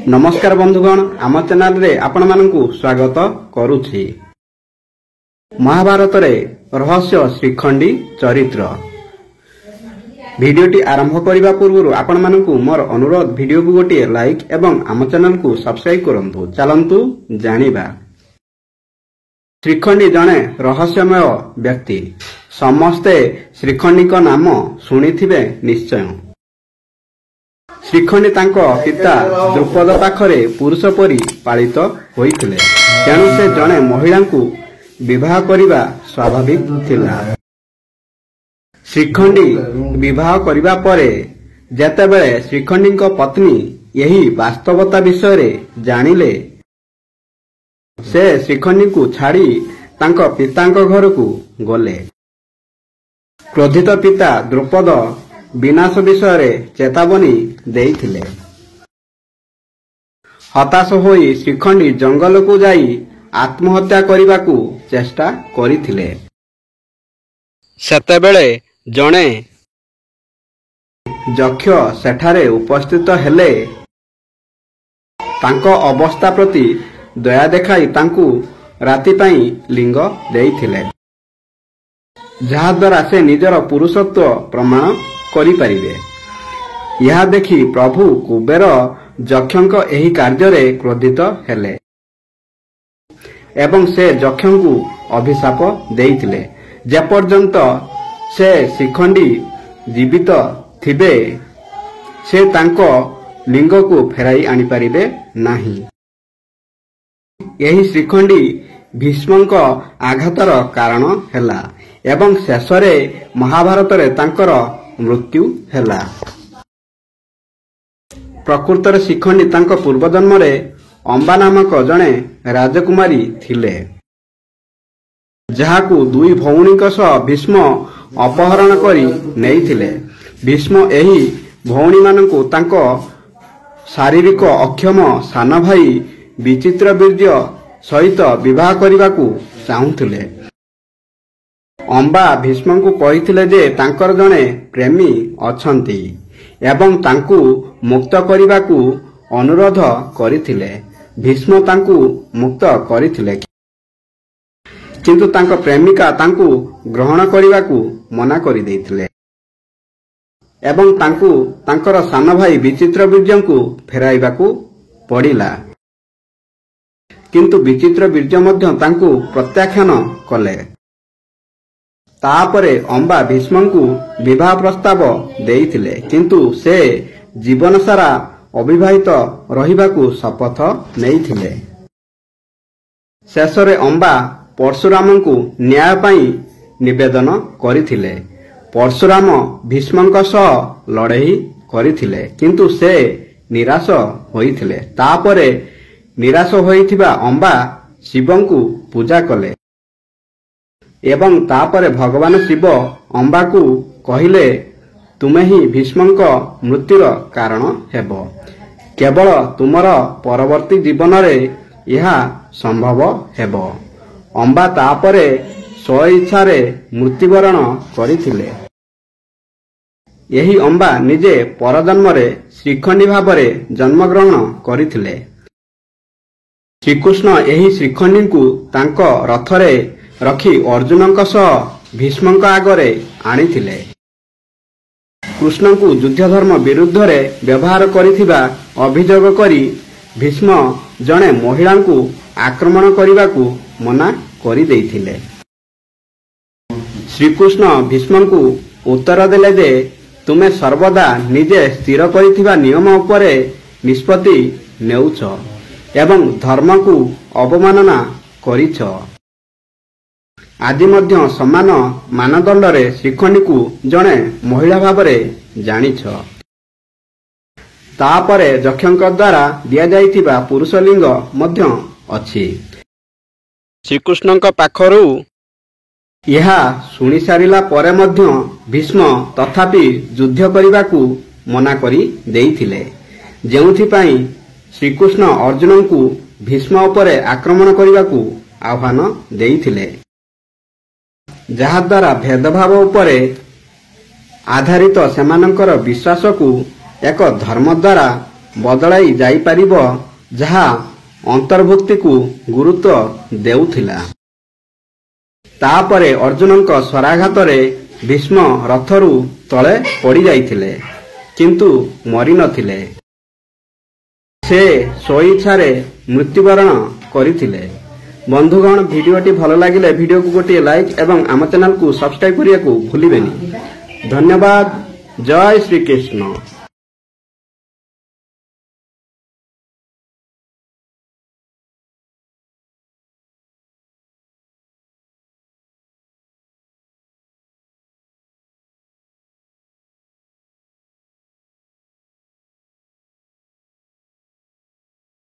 नमस्कार बंधुगण, आम चैनल रे आपण मानकु स्वागत करुछि। महाभारत रे रहस्य श्रीखंडी चरित्र भिडियोटी आरंभ करिबा पूर्व आपण मानकु मोर अनुरोध, भिडियो को गोटे लाइक एवं आम चैनल को सब्सक्राइब करंतु। चलंतु जानिबा। श्रीखंडी जने रहस्यमय व्यक्ति। समस्ते श्रीखंडी का नाम शुणिथिबे निश्चय। श्रीखंडी तांको पिता द्रुपद पाखरे पुरुष परी पालित होइथिले, तेणु से जने महिला को विवाह करिबा स्वाभाविक थिला। श्रीखंडी विवाह करिबा परे जेतेबेले श्रीखंडी को पत्नी यही वास्तवता विषय रे जानिले, से श्रीखंडी को छाड़ी तांको पितांको घर को गले। क्रोधित पिता द्रुपद विनाश विषय रे चेतावनी देइथिले। हताश होई श्रीखंडी जंगल को जाई आत्महत्या करिबाकू चेष्टा करिथिले। सेतेबेले जणे यक्ष सेठारे उपस्थित हेले। तांको अवस्था प्रति दया देखाई तांकू राति पाई लिंग देइथिले, जहा द्वारा से निजर पुरुषत्व प्रमाण करि परिबे। यह देखि प्रभु कुबेर यक्षଙ୍କ एही कार्य रे क्रोधित हेले एवं से यक्षଙ୍କୁ अभिशाप देइथिले, जेपर्यंत से श्रीखंडी जीवित थिबे से तांको लिंग को फेराई आनि परिबे नाही। यही श्रीखंडी भीष्मଙ୍କ आघातर कारण हेला एवं शेषरे महाभारत रे तांकर मृत्यु हेला। प्रकृतर श्रीखंडी तांको पूर्व जन्म रे अंबा नामक जने राजकुमारी थिले, जहाकू दुई भौणीक सह भीष्म अपहरण करी नेइथिले। भीष्म एही भौणी मानकू तांको शारीरिक अक्षम सान भाई विचित्रवीर्य सहित विवाह करिबाकू चाहुथिले। अंबा भीष्म को कहिथिले जे तांकर जने प्रेमी अछंती एवं तांकू मुक्त करिबाकू अनुरोध करिथिले। भीष्म तांकू मुक्त करिथिले, किंतु तांको प्रेमिका तांकू ग्रहण करिबाकू मना करि दैथिले एवं तांकू तांकर सान भाई विचित्रवीर्यंकू फेराइबाकू पड़िला। किंतु विचित्रवीर्य मध्य तांकू प्रत्याख्यान कले। तापरे अंबा भीष्मंकू विवाह प्रस्ताव देइथिले, किंतु से जीवन सारा अविवाहित रहिबाकू शपथ नेइथिले। शेषरे अंबा परशुरामंकू न्याय पाई निवेदन करिथिले। परशुराम भीष्मंक सह लड़ाई करिथिले, किंतु से निराश होइथिले। तापरे निराश होइथिबा अंबा शिवंकू पूजा कले एवं तापरे भगवान शिव अंबा को कहिले, तुमे ही भीष्मंक मृत्युर कारण हेबो। केवल तुमर परवर्ती जीवन रे यह संभव हेबो। अंबा तापरे स्वेच्छा रे मृत्युवरण करिथिले। यही अंबा निजे परजन्म रे श्रीखंडी भावरे जन्मग्रहण करिथिले। श्रीकृष्ण यही श्रीखंडी को तांको रथरे रखी अर्जुनंक सह भीष्मंक आगरे आनिथिले। कृष्ण को युद्ध धर्म विरुद्ध रे व्यवहार करिथिबा अभियोग करी भीष्म जने महिला को आक्रमण करिबाकू मना करि दैथिले। श्रीकृष्ण भीष्म को उत्तर देले जे तुमे सर्वदा निजे स्थिर करिथिबा नियम उपरे निष्पत्ति नेउछ एवं धर्म को अवमानना करिछ। आदि मध्य समान मानदंड रे श्रीखंडी को जने महिला भावरे जानिछ। तापरे यक्षଙ୍କ द्वारा दिया जाइथिबा पुरुष लिंग मध्य अछि। श्रीकृष्णଙ୍କ पाखरु यहा सुनि सारिला परे मध्य भीष्म तथापि युद्ध करिबाकू मना करि देइथिले, जेउथि पई श्रीकृष्ण अर्जुन को भीष्म उपरे आक्रमण करिबाकू आह्वान देइथिले, जहा द्वारा भेदभाव उपरे आधारित सेमानंकर विश्वास को एक धर्म द्वारा ବଦଳାଇ ଯାଇପାରିବ, ଯାହା ଅନ୍ତର୍ଭୁକ୍ତିକୁ ଗୁରୁତ୍ୱ ଦେଉଥିଲା। ତାପରେ ଅର୍ଜୁନଙ୍କ ସ୍ୱରାଘାତରେ ଭୀଷ୍ମ ରଥରୁ ତଳେ ପଡ଼ିଯାଇଥିଲେ, କିନ୍ତୁ ମରିନଥିଲେ। ସେ ସ୍ୱଇଚ୍ଛାରେ ମୃତ୍ୟୁବରଣ କରିଥିଲେ। ବନ୍ଧୁଗଣ, ଭିଡ଼ିଓଟି ଭଲ ଲାଗିଲେ ଭିଡ଼ିଓକୁ ଗୋଟିଏ ଲାଇକ୍ ଏବଂ ଆମ ଚ୍ୟାନେଲକୁ ସବସ୍କ୍ରାଇବ୍ କରିବାକୁ ଭୁଲିବେନି। ଧନ୍ୟବାଦ। ଜୟ ଶ୍ରୀକୃଷ୍ଣ।